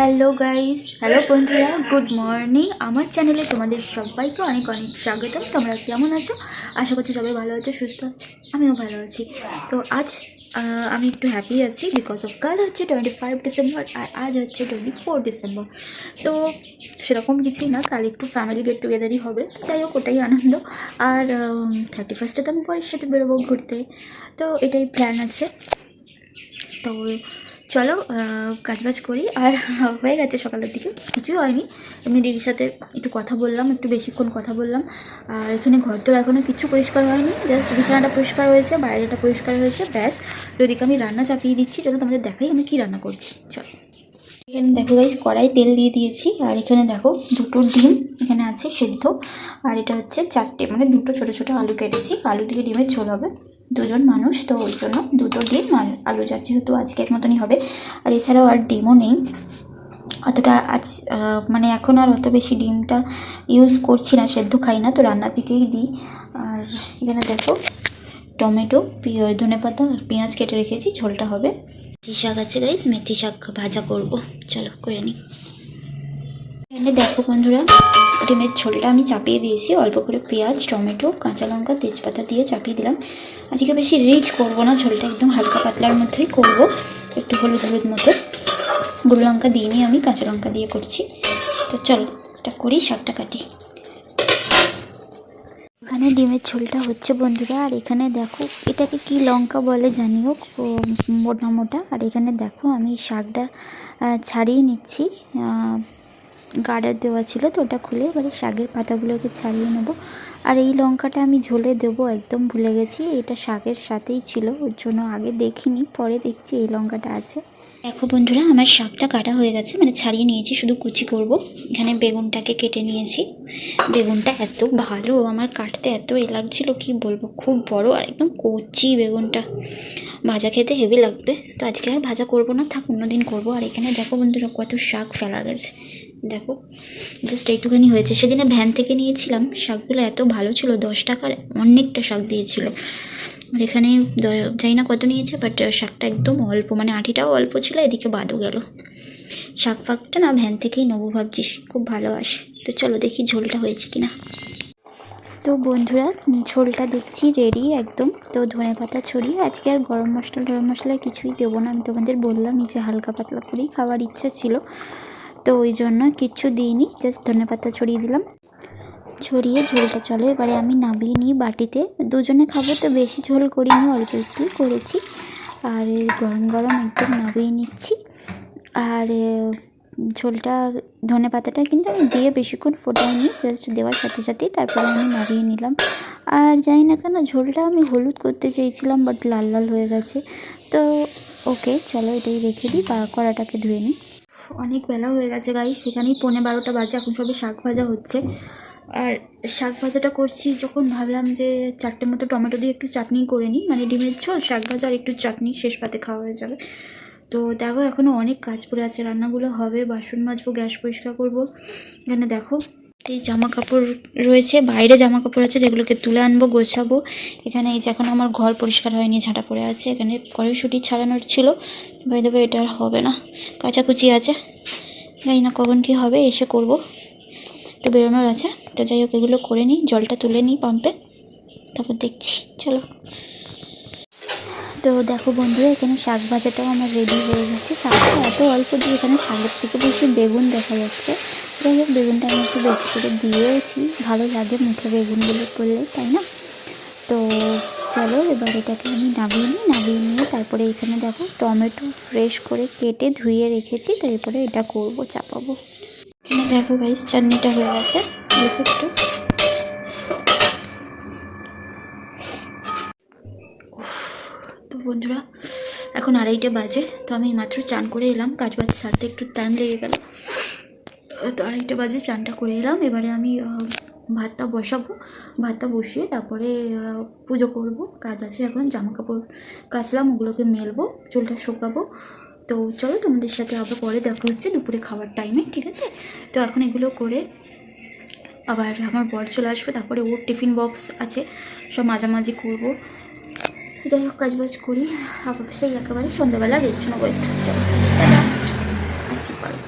Hello guys, hello বন্ধুরা, good morning. আমার চ্যানেলে তোমাদের সবাইকে অনেক অনেক স্বাগতম। তোমরা কেমন আছো? আশা করছি সবাই ভালো আছো, সুস্থ আছো। আমিও ভালো আছি। তো আজ আমি একটু হ্যাপি আছি বিকজ অফ কাল হচ্ছে 25 ডিসেম্বর আর আজ হচ্ছে 24 ডিসেম্বর। তো সেরকম কিছুই না, কাল একটু ফ্যামিলি গেট টুগেদারই হবে। তো যাই হোক, ওটাই আনন্দ। আর 31-এ তো আমি পরের সাথে বেরোবো ঘুরতে, তো এটাই প্ল্যান আছে। তো চলো কাজবাজ করি। আর হয়ে গেছে সকালের দিকে, কিছুই হয়নি, এমনি দিদির সাথে একটু কথা বললাম, একটু বেশিক্ষণ কথা বললাম। আর এখানে ঘর তো এখনও কিছু পরিষ্কার হয়নি, জাস্ট বিছানাটা পরিষ্কার হয়েছে, বাইরেটা পরিষ্কার হয়েছে, ব্যাস। তো ওদিকে আমি রান্না চাপিয়ে দিচ্ছি, চলো তোমাদের দেখাই আমি কি রান্না করছি। চলো, এখানে দেখো গাইস, কড়াই তেল দিয়ে দিয়েছি। আর এখানে দেখো দুটো ডিম এখানে আছে সেদ্ধ। আর এটা হচ্ছে চারটে, মানে দুটো ছোটো ছোটো আলু কেটেছি, আলু দিয়ে ডিমের ঝোল হবে। দুজন মানুষ তো ওই জন্য দুটো ডিম আর আলু যাচ্ছে, যেহেতু আজকের মতনই হবে। আর এছাড়াও আর ডিমও নেই অতটা আজ, মানে এখন আর অত বেশি ডিমটা ইউজ করছি না, সেদ্ধ খাই না, তো রান্নার দিকেই দিই। আর এখানে দেখো টমেটো, ধনেপাতা আর পেঁয়াজ কেটে রেখেছি, ঝোলটা হবে। মেথি শাক আছে গাইস, মেথি শাক ভাজা করব, চলো করে নিই। এখানে দেখো বন্ধুরা, ডিমের ঝোলটা আমি চাপিয়ে দিয়েছি, অল্প করে পেঁয়াজ, টমেটো, কাঁচা লঙ্কা, তেজপাতা দিয়ে চাপিয়ে দিলাম। আজকে বেশি রিচ করবো না, ঝোলটা একদম হালকা পাতলার মধ্যেই করব, একটু হলুদ হলুদ মতো। গুঁড়ো লঙ্কা দিইনি আমি, কাঁচা লঙ্কা দিয়ে করছি। তো চলো এটা করি, শাকটা কাটি। এখানে ডিমের ঝোলটা হচ্ছে বন্ধুরা। আর এখানে দেখো এটাকে কি লঙ্কা বলে জানিও, মোটা মোটা। আর এখানে দেখো আমি শাকটা ছাড়িয়ে নিচ্ছি, গার্ডার দেওয়া ছিল তো ওটা খুলে এবারে শাকের পাতাগুলোকে ছাড়িয়ে নেব। আর এই লঙ্কাটা আমি ঝোলে দেবো, একদম ভুলে গেছি, এটা শাকের সাথেই ছিল, ওর জন্য আগে দেখিনি, পরে দেখছি এই লঙ্কাটা আছে। দেখো বন্ধুরা, আমার শাকটা কাটা হয়ে গেছে, মানে ছাড়িয়ে নিয়েছি, শুধু কুচি করব। এখানে বেগুনটাকে কেটে নিয়েছি। বেগুনটা এত ভালো, আমার কাটতে এত লাগছিল কি বলবো, খুব বড় আর একদম কচি বেগুনটা, ভাজা খেতে হেভি লাগবে। তো আজকে আর ভাজা করব না, থাক অন্যদিন করব। আর এখানে দেখো বন্ধুরা কত শাক ফেলা গেছে, দেখো জাস্ট এইটুখানি হয়েছে। সেদিনে ভ্যান থেকে নিয়েছিলাম, শাকগুলো এত ভালো ছিল, 10 টাকার অনেকটা শাক দিয়েছিল। আর এখানে জানি না কত নিয়েছে, বাট শাকটা একদম অল্প, মানে আঁটিটাও অল্প ছিল, এদিকে বাদও গেল। শাক ফাকটা না ভ্যান থেকেই নেবো ভাবছিস, খুব ভালো আসে। তো চলো দেখি ঝোলটা হয়েছে কিনা। তো বন্ধুরা, ঝোলটা দেখছি রেডি একদম। তো ধনেপাতা ছড়িয়ে, আজকে আর গরম মশলা কিছুই দেবো না, আমি তোমাদের বললামই যে হালকা পাতলা করেই খাওয়ার ইচ্ছা ছিল, তো ওই জন্য কিচ্ছু দিইনি, জাস্ট ধনেপাতা ছড়িয়ে দিলাম। ছড়িয়ে ঝোলটা চলো এবারে আমি নামিয়ে নিই বাটিতে, দুজনে খাবো তো বেশি ঝোল করিনি, অল্প একটু করেছি। আর গরম গরম একদম নামিয়ে নিচ্ছি। আর ঝোলটা, ধনেপাতাটা কিন্তু আমি দিয়ে বেশিক্ষণ ফোটাইনি, জাস্ট দেওয়ার সাথে সাথেই তারপরে আমি নামিয়ে নিলাম। আর জানি না কেন ঝোলটা আমি হলুদ করতে চেয়েছিলাম, বাট লাল লাল হয়ে গেছে। তো ওকে চলো এটাই রেখে দিই, বা কড়াটাকে ধুয়ে নিই। অনেক বেলা হয়ে গেছে গাইস, সেখানেই 11:15 বাজে, এখন সবে শাক ভাজা হচ্ছে। আর শাক ভাজাটা করছি যখন ভাবলাম যে 4টে মতো টমেটো দিয়ে একটু চাটনি করে নিই, মানে ডিমের ঝোল, শাক ভাজা আর একটু চাটনি, শেষ পাতে খাওয়া হয়ে যাবে। তো দেখো এখনও অনেক কাজ পড়ে আছে, রান্নাগুলো হবে, বাসন মাজবো, গ্যাস পরিষ্কার করবো। এখানে দেখো এই জামা কাপড় রয়েছে, বাইরে জামা কাপড় আছে যেগুলোকে তুলে আনবো, গোছাবো। এখানে এই যে এখন আমার ঘর পরিষ্কার হয়নি, ঝাঁটা পড়ে আছে। এখানে কড়াইশুঁটি ছাড়ানোর ছিল, ভাই দেবো, এটা আর হবে না, কাচাকুচি আছে, জানি না কখন কী হবে, এসে করব, একটু বেরোনোর আছে। তো যাই হোক এগুলো করে নিই, জলটা তুলে নিই পাম্পে, তারপর দেখছি। চলো। তো দেখো বন্ধুরা, এখানে শাক ভাজাটাও আমার রেডি হয়ে গেছে। শাকটা এত অল্প দিয়ে এখানে শাকের থেকে বেশি বেগুন দেখা যাচ্ছে। যাই হোক বেগুনটা আমি একটু বেশি করে দিয়েওছি, ভালো লাগে মুখে বেগুনগুলো করলে, তাই না? তো চলো এবার এটাকে আমি নামিয়ে নিয়ে তারপরে এখানে দেখো টমেটো ফ্রেশ করে কেটে ধুয়ে রেখেছি, তো এরপরে এটা করবো, চাপাবো। এখানে দেখো গাইস চাটনিটা হয়ে গেছে, দেখো একটু। তো বন্ধুরা এখন 2:30 বাজে, তো আমি মাত্র চান করে এলাম, কাজ বাজ সারতে একটু টাইম লেগে গেল। তো 2:30 বাজে চানটা করে এলাম, এবারে আমি ভাতটা বসাবো, ভাতটা বসিয়ে তারপরে পুজো করব। কাজ আছে, এখন জামা কাপড় কাচলাম, ওগুলোকে মেলবো, চুলটা শুকাবো। তো চলো তোমাদের সাথে আবার পরে দেখা হচ্ছে দুপুরে খাওয়ার টাইমে, ঠিক আছে? তো এখন এগুলো করে আবার আমার বর চলে আসবে, তারপরে ওর টিফিন বক্স আছে, সব মাঝামাঝি করবো। যাই হোক কাজ বাজ করি, আবার সেই একেবারে সন্ধ্যাবেলা রেস্ট নেবো একটু। চলো আসছি পরে।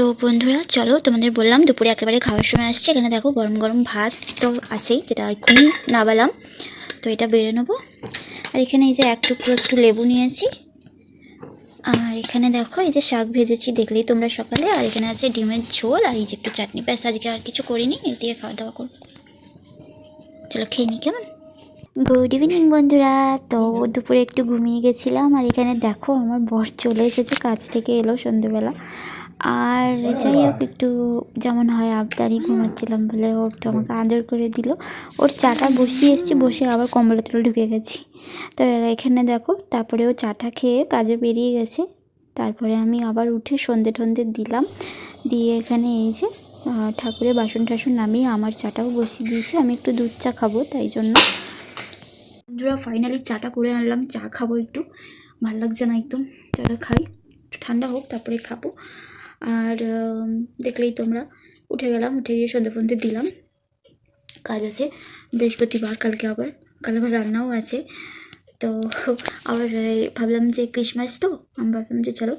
তো বন্ধুরা চলো, তোমাদের বললাম দুপুরে একেবারে খাওয়ার সময় আসছে। এখানে দেখো গরম গরম ভাত তো আছেই, যেটা এক্ষুনি নাবালাম, তো এটা বেড়ে নেবো। আর এখানে এই যে এক টুকরো একটু লেবু নিয়েছি। আর এখানে দেখো এই যে শাক ভেজেছি, দেখলেই তোমরা সকালে। আর এখানে আছে ডিমের ঝোল আর এই যে একটু চাটনি। ব্যাস, আজকে আর কিছু করিনি, এই দিয়ে খাওয়া দাওয়া করবো। চলো খেয়ে নিই, কেমন? গুড ইভিনিং বন্ধুরা। তো দুপুরে একটু ঘুমিয়ে গেছিলাম। আর এখানে দেখো আমার বর চলে এসেছে, কাজ থেকে এলো সন্ধ্যেবেলা। আর যাই হোক, একটু যেমন হয় আবদারি, ঘুমাচ্ছিলাম বলে ও একটু আমাকে আদর করে দিল। ওর চাটা বসিয়ে এসেছি, বসে আবার কম্বলের তলে ঢুকে গেছি। তো এখানে দেখো, তারপরে ও চাটা খেয়ে কাজে বেরিয়ে গেছে। তারপরে আমি আবার উঠে সন্ধে টন্ধে দিলাম, দিয়ে এখানে এই যে ঠাকুরের বাসন টাসন নামিয়ে আমার চাটাও বসিয়ে দিয়েছি। আমি একটু দুধ চা খাবো, তাই জন্য। বন্ধুরা ফাইনালি চাটা করে আনলাম, চা খাবো একটু। ভালো লাগছে না একদম, চাটা খাই, একটু ঠান্ডা হোক তারপরে খাবো। আর দেখলেই তোমরা, উঠে গেলাম, উঠে গিয়ে সন্ধে ফন্ধে দিলাম। কাজ আছে বৃহস্পতিবার, কালকে আবার রান্নাও আছে। তো আবার ভাবলাম যে ক্রিসমাস, তো আমি ভাবলাম যে চলো,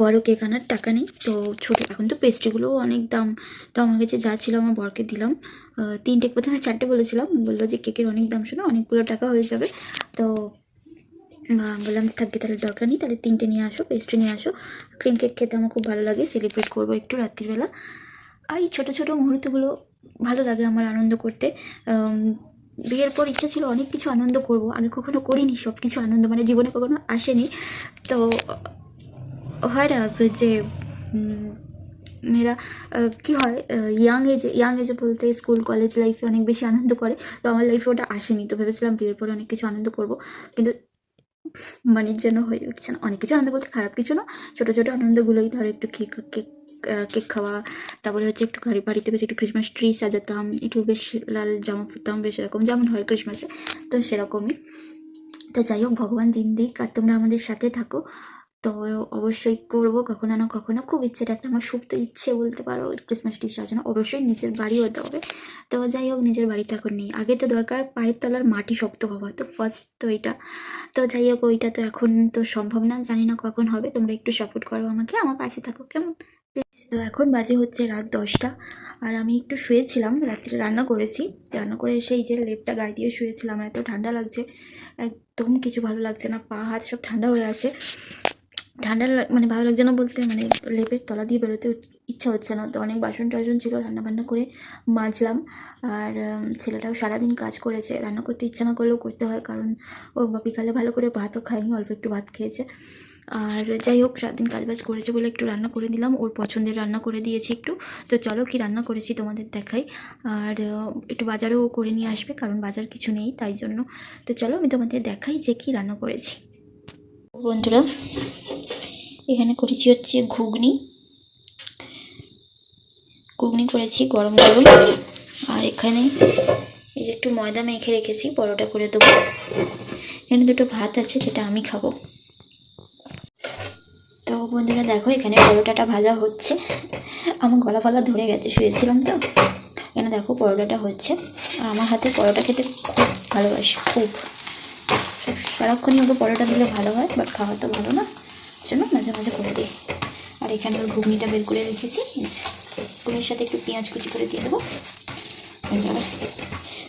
বড় কেক আনার টাকা নেই, তো ছোটো, এখন তো পেস্ট্রিগুলোও অনেক দাম। তো আমার কাছে যা ছিল আমার বরকে দিলাম। 3টে, প্রথমে 4টে বলেছিলাম, বললো যে কেকের অনেক দাম, শোনো অনেকগুলো টাকা হয়ে যাবে। তো বললাম থাকবে, তাহলে দরকার নেই, তাহলে 3টে নিয়ে আসো, পেস্ট্রি নিয়ে আসো। ক্রিম কেক খেতে আমার খুব ভালো লাগে, সেলিব্রেট করবো একটু রাত্রিবেলা। আর এই ছোটো ছোটো মুহূর্তগুলো ভালো লাগে আমার আনন্দ করতে। বিয়ের পর ইচ্ছা ছিল অনেক কিছু আনন্দ করব, আগে কখনো করিনি সব কিছু আনন্দ, মানে জীবনে কখনো আসেনি। তো হয় না যে মেয়েরা কী হয়, ইয়াং এজে বলতে স্কুল কলেজ লাইফে অনেক বেশি আনন্দ করে। তো আমার লাইফে ওটা আসেনি, তো ভেবেছিলাম বিয়ের পরে অনেক কিছু আনন্দ করব, কিন্তু মানির জন্য হয়ে উঠছে না। অনেক কিছু আনন্দ বলতে খারাপ কিছু না, ছোটো ছোটো আনন্দগুলোই, ধরো একটু কেক খাওয়া, তারপরে হচ্ছে একটু বাড়িতে বেশ একটু ক্রিসমাস ট্রি সাজাতাম, একটু বেশ লাল জামা পরতাম, বেশ এরকম যেমন হয় ক্রিসমাসে, তো সেরকমই। তো যাই হোক, ভগবান দিন দিক, আর তোমরা আমাদের সাথে থাকো। তো অবশ্যই করবো কখনো না কখনো, খুব ইচ্ছেটা একটা আমার, সুপ্ত ইচ্ছে বলতে পারো ক্রিসমাস ট্রি সাজানো। অবশ্যই নিজের বাড়ি হতে হবে। তো যাই হোক, নিজের বাড়িতে এখন নেই, আগে তো দরকার পায়ের তলার মাটি শক্ত হওয়া, তো ফার্স্ট তো এটা। তো যাই হোক, ওইটা তো এখন তো সম্ভব না, জানি না কখন হবে। তোমরা একটু সাপোর্ট করো আমাকে, আমার পাশে থাকো, কেমন? তো এখন বাজে হচ্ছে রাত 10টা। আর আমি একটু শুয়েছিলাম, রাত্রে রান্না করেছি, রান্না করে এসে এই যে লেপটা গায়ে দিয়ে শুয়েছিলাম। এত ঠান্ডা লাগছে, একদম কিছু ভালো লাগছে না, পা হাত সব ঠান্ডা হয়ে আছে। ঠান্ডা মানে ভালো লাগছে না বলতে, মানে লেপের তলা দিয়ে বেরোতে ইচ্ছা হচ্ছে না। তো অনেক বাসন টাসন ছিল, রান্নাবান্না করে মাজলাম। আর ছেলেটাও সারাদিন কাজ করেছে, রান্না করতে ইচ্ছা না করলেও করতে হয়, কারণ ও বিকালে ভালো করে ভাতও খায়নি, অল্প একটু ভাত খেয়েছে। আর যাই হোক, সারাদিন কাজবাজ করেছে বলে একটু রান্না করে দিলাম, ওর পছন্দের রান্না করে দিয়েছি একটু। তো চলো কি রান্না করেছি তোমাদের দেখাই। আর একটু বাজারেও করে নিয়ে আসবে, কারণ বাজার কিছু নেই, তাই জন্য। তো চলো আমি তোমাদের দেখাই যে কী রান্না করেছি। বন্ধুরা এখানে করেছি হচ্ছে ঘুগনি করেছি গরম গরম। আর এখানে এই যে একটু ময়দা মেখে রেখেছি, পরোটা করে দেবো। এখানে দুটো ভাত আছে, যেটা আমি খাবো। তো বন্ধুরা দেখো, এখানে পরোটাটা ভাজা হচ্ছে। আমার গলা ধরে গেছে, শুয়েছিলাম তো। এখানে দেখো পরোটাটা হচ্ছে। আর আমার হাতে পরোটা খেতে খুব ভালোবাসি, খুব। সারাক্ষণই ওকে পরোটা দিলে ভালো হয়, বাট খাওয়া তো ভালো না, জন্য মাঝে মাঝে করে দিই। আর এখানে ওর ঘুগনিটা বের করে রেখেছি, ঘুগনির সাথে একটু পেঁয়াজ কুচি করে দিয়ে দেবো, হয়ে যাবে।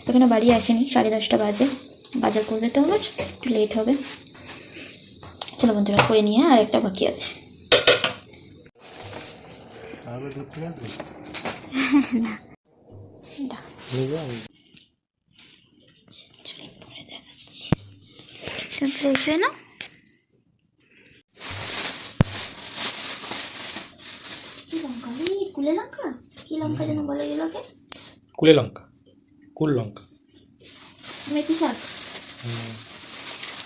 এখানে বাড়ি আসেনি, 10:30 বাজে, বাজার করবে তো আবার একটু লেট হবে। চলো বন্ধুরা করে নিয়ে, আর একটা বাকি আছে। পরে দেখাচ্ছি, ফ্রেশ হয়ে না। কুলে লঙ্কা, কি লঙ্কা যেন বলে এগুলোকে? কুলে লঙ্কা, কুল লঙ্কা, মেথি শাক।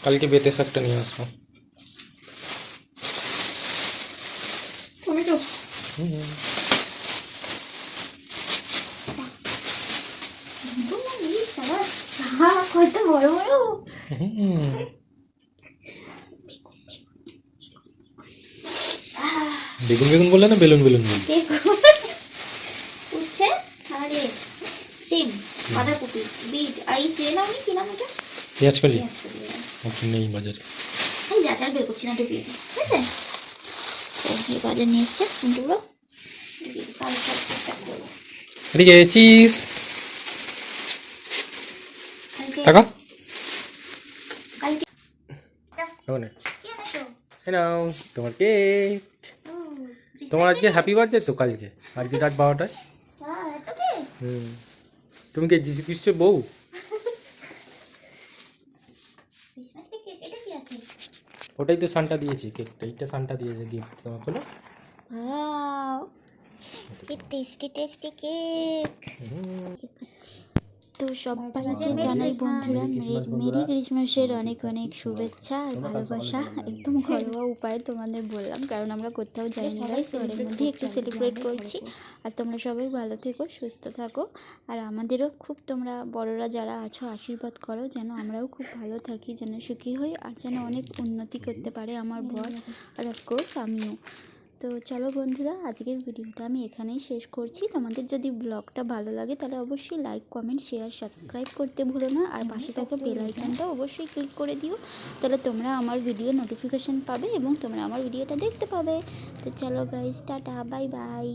কালকে বেতে শাকটা নিয়ে আসবো। টমেটো, কত বড় বড়। বেগুন বললে না বেলুন বললে? উচ্ছে আর সিম, বাঁধাকপি, বিট, আর এই সেল আমি কি নাম এটা? পেঁয়াজকলি নেই বাজারে। এই আচার বের করছি না, ঢুকিয়ে দিই, ঠিক আছে? এই বাজার নিয়ে এসছে বন্ধুরা। এদিকে চিজ টাকা ওখানে এই নাও তোমার কেক। তোমার আজকে হ্যাপি বার্থডে তো কালকে, আজকে রাত 12টায়। তুমি কে যিশু খ্রিস্টের বউ? ওটাই তো সান্টা দিয়েছে কেকটা, এইটা সান্টা দিয়েছে গিফট তোমার হলো। ওয়াও কি টেস্টি টেস্টি কেক। তো সবাইকে জানাই বন্ধুরা মেরি ক্রিসমাসের অনেক অনেক শুভেচ্ছা আর ভালোবাসা। একদম ঘরোয়া উপায়ে তোমাদের বললাম, কারণ আমরা কোথাও যাই না গাইস, ঘরের মধ্যে একটু সেলিব্রেট করছি। আর তোমরা সবাই ভালো থেকো, সুস্থ থাকো, আর আমাদেরও খুব তোমরা বড়রা যারা আছো আশীর্বাদ করো, যেন আমরাও খুব ভালো থাকি, যেন সুখী হই, আর যেন অনেক উন্নতি করতে পারে আমার বর আর অফকোর্স আমিও। তো চলো বন্ধুরা, আজকের ভিডিওটা আমি এখানেই শেষ করছি। তোমাদের যদি ব্লগটা ভালো লাগে তাহলে অবশ্যই লাইক, কমেন্ট, শেয়ার, সাবস্ক্রাইব করতে ভুলো না, আর পাশে থাকা বেল আইকনটা অবশ্যই ক্লিক করে দিও, তাহলে তোমরা আমার ভিডিও নোটিফিকেশান পাবে এবং তোমরা আমার ভিডিওটা দেখতে পাবে। তো চলো গাইস, টাটা, বাই বাই।